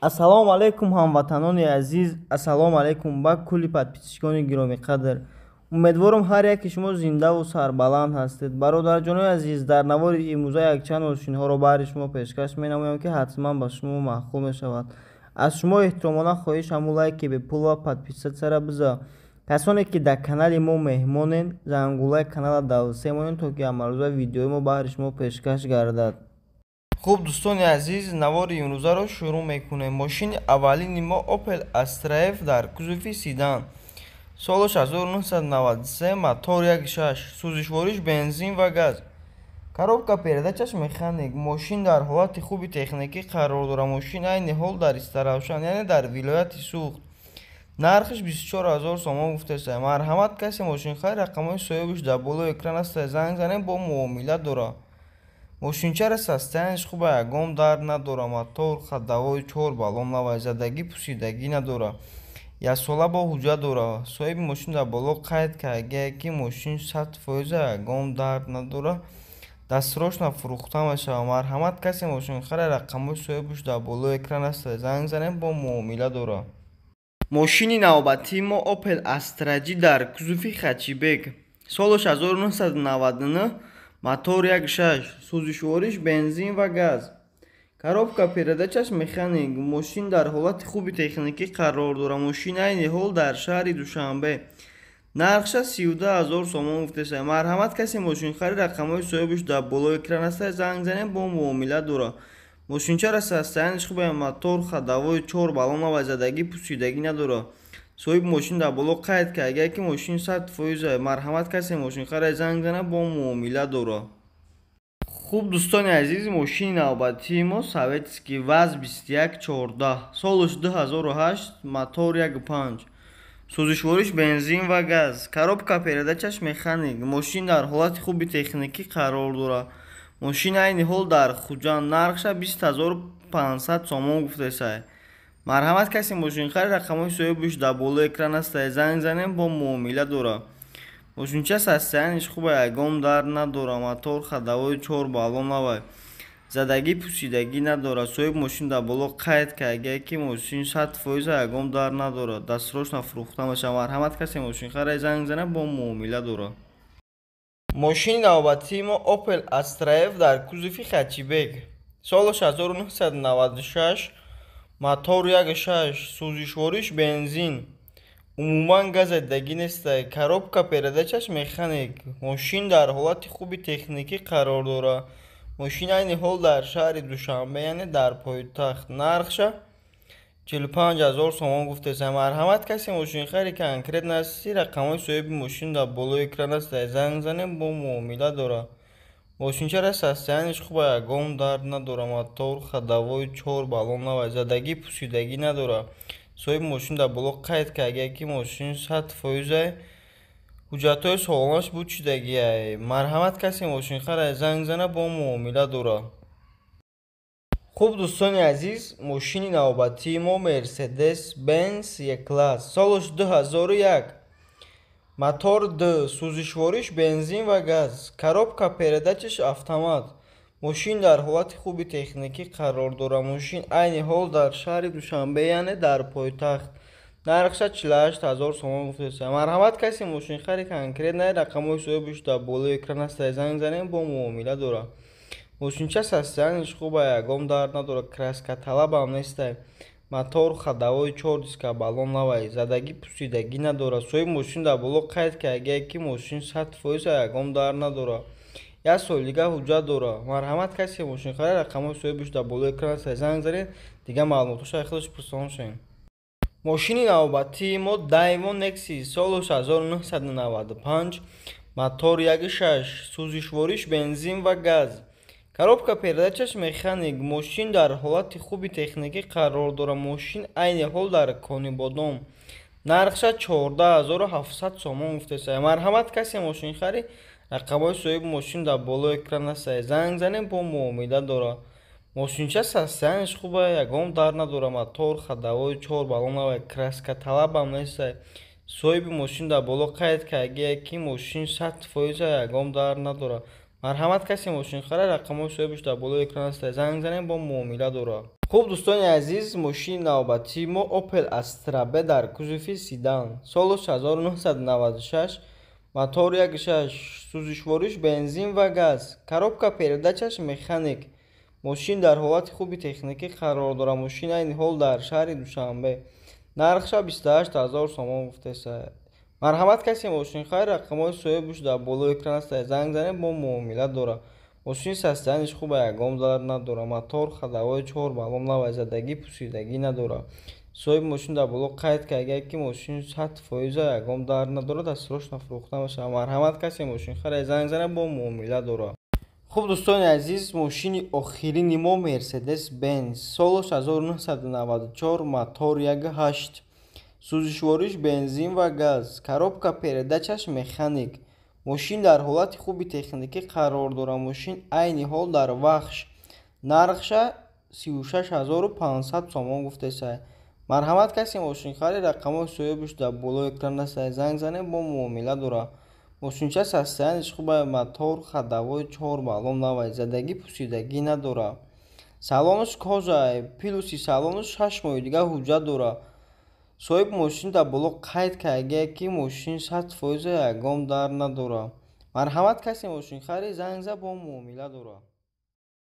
ассалому алайкум ҳамватанони азиз, ассалому алайкум ба кулли подписчикони гиромиқадр. умедворам ҳар яке шумо зиндаву сарбаланд ҳастед. бародарҷонои азиз, дар навори имрӯза якчанд мошинҳоро баҳри шумо пешкаш менамоям, ки ҳатман ба шумо маъқул мешавад. аз шумо эҳтиромона хоҳишам лайки бепул ва подписатсияра биза. касоне ки дар канали мо меҳмонен, зангулаи канала давсемонен, то ки амарӯза видеои мо баҳри шумо пешкаш гардад. хуб дӯстони азиз, навори имрӯзаро шурӯъ мекунем. мошини аввалини мо Opel Astra F дар кузуфи седан, солаш 1993, мотор 1.6, сӯзишвориш бензин ва газ, коробка передачаш механик. мошин дар ҳолати хуби техникӣ қарор дорад. мошин айни ҳол дар Истаравшан, яъне дар вилояти Суғд. нархиш 24 000 сомон гуфтааст. марҳамат, касе мошинхарид рақамҳои соҳибаш дар болои экран аст, занг занед, бо муомила дорад. мошинчара состоянияш хуба, ягон дард надорад. мотор, ходовой, 4 баллон навай, задагӣ пусидагӣ надорад. яксола бо ҳуҷҷат дорад. соҳиби мошин дар боло қайд кард ки мошин 100% ягон дард надорад, дастрошна фурӯхта мешавад. марҳамат, касе мошинхарид рақамҳои соҳибаш дар болои экран аст, занг занед, бо муомила дорад. мошини навбатии мо Opel Astra G дар кузуфи хачибек, солаш 1999, мотор 1.6, сӯзишвориш бензин ва газ, коробка передачаш механик. мошин дар ҳолати хуби техникӣ қарор дорад. мошин айни ҳол дар шаҳри душанбе, нархша 32 000 сомон гуфтааст. марҳамат, касе мошинхарид рақамҳои соҳибаш дар болои экран аст, занг занед, бо муомила дорад. мошинчара состоянияш хуба, мотор, ходовой, 4 баллон навай, задагӣ пусидагӣ надорад. соҳиби мошин дар боло қайд кард ки мошин 100%. марҳамат, касе мошинхарид занг занед, бо муомила дорад. хуб дӯстони азиз, мошини навбатии мо Советский ВАЗ-2114, солаш 2008, мотор 1.5, сӯзишвориш бензин ва газ, коробка передачаш механик. мошин дар ҳолати хуби техникӣ қарор дорад. мошин айни ҳол дар Хуҷанд, нархша 20 500 сомон гуфтааст. марҳамат, касе мошинхарид рақамҳои соҳибаш дар болои экран аст, занг занед, бо муомила дорад. мошинча состоянияш хуба, ягон дард надорад. мотор, ходовой, 4 баллон навай, задагӣ пусидагӣ надорад. соҳиби мошин дар боло қайд кард ки мошин 100% ягон дард надорад, дастрошна фурӯхта мешавад. марҳамат, касе мошинхарид занг занед, бо муомила дорад. мошини навбатии мо Opel Astra F дар кузуфи хачибек, солаш 1996, мотор 1.6, сӯзишвориш бензин, умуман газедагӣ нест, коробка передачаш механик. мошин дар ҳолати хуби техникӣ қарор дорад. мошин айни ҳол дар шаҳри душанбе, яъне дар пойтахт, нархша 45 000 сомон гуфтааст. марҳамат, касе мошинхарид конкрет насти рақамҳои соҳиби мошин дар болои экран аст, занг занед, бо муомила дорад. мошинчара состоянияш хуба, ягон дард надорад. мотор, ходовой, 4 баллон навай, задагӣ пусидагӣ надорад. соҳиби мошин дар боло қайд кард ки мошин 100% ҳуҷҷатҳои соломаш бучидагӣ. марҳамат, касе мошинхарид занг занед, бо муомила дорад. хуб дӯстони азиз, мошини навбатии мо Mercedes-Benz E-Class, солаш 2001, мотор 2, сӯзишвориш бензин ва газ, коробка передачаш автомат. мошин дар ҳолати хуби техникӣ қарор дорад. мошин айни ҳол дар шаҳри душанбе, яъне дар пойтахт, нархша 48 000 сомон гуфтааст. марҳамат, касе мошинхарид конкрет наи рақамҳои соҳибаш дар болои экран аст, занг занед, бо муомила дорад. мошинча состоянияш хуба, ягон дард надорад, краска талабам нест. мотор, ходовой, 4 диска баллон навай, задагӣ пусидагӣ надорад. соҳиби мошин дар боло қайд кард ки мошин 100% ягон дард надорад, 1 сол дига ҳуҷҷат дорад. марҳамат, касе мошинхарид рақамҳои соҳибаш дар болои экран аст, занг занед, дига маълумоташа худаш пурсон шавем. мошини навбатии мо Daewoo Nexus, солаш 1995, мотор 1.6, сӯзишвориш бензин ва газ, коробка передачаш механик. мошин дар ҳолати хуби техникӣ қарор дорад. мошин айни ҳол дар Конибодом, нархша 14 700 сомон гуфтааст. марҳамат, касе мошинхарид рақамҳои соҳиби мошин дар болои экран аст, занг занед, бо муомила дорад. мошинча состоянияш хуба, ягон дард надорад. мотор, ходовой, 4 баллон навай, краска талабам нест. соҳиби мошин дар боло қайд кард ки мошин 100% ягон дард надорад. марҳамат, касе мошинхара рақамҳои соҳибаш дар болои экран аст, занг занем, бо муомила дорад. хуб дӯстони азиз, мошини навбатии мо Opel Astra B дар кузуфи седан, соли 1996, мотор 1.6, сӯзишвориш бензин ва газ, коробка передачаш механик. мошин дар ҳолати хуби техникӣ қарор дорад. мошин айни ҳол дар шаҳри Душанбе. нархша 28000 сомон гуфтеса. марҳамат, касе мошинхари рақамҳои соҳибаш дар болои экран аст, занг занем, бо муомила дорад. мошини состоянияш хуба, ягон залал надорад. мотор ходовой 4 баллон навай, задагӣ пусидагӣ надорад. соҳиби мошин дар боло қайд кардаги ки мошин 100% ягон дард надорад, дастрошна фурӯхта мешавад. марҳамат, касе мошинхари занг занем, бо муомила дорад. хуб дӯстони азиз, мошини охирини мо Mercedes Benz, солаш 1994, мотор 1.8, сӯзишвориш бензин ва газ, коробка передачаш механик. мошин дар ҳолати хуби техникӣ қарор дорад. мошин айни ҳол дар вахш. нархша 36500 сомон гуфтеса. марҳамат, касе мошинхари рақамҳои соҳибаш дар болои экран аст, занг занем, бо муомила дорад. мошинча состоянияш хуба, мотор ходовой 4 баллон навай, задагӣ пусидагӣ надорад. салонаш кожаи, плюси салонаш 6 моҳи дига ҳуҷҷат дорад. соҳиби мошин дар боло қайд кардаги ки мошин 100% ягон дард надорад. марҳамат, касе мошинхари занг зан, бо муомила дорад.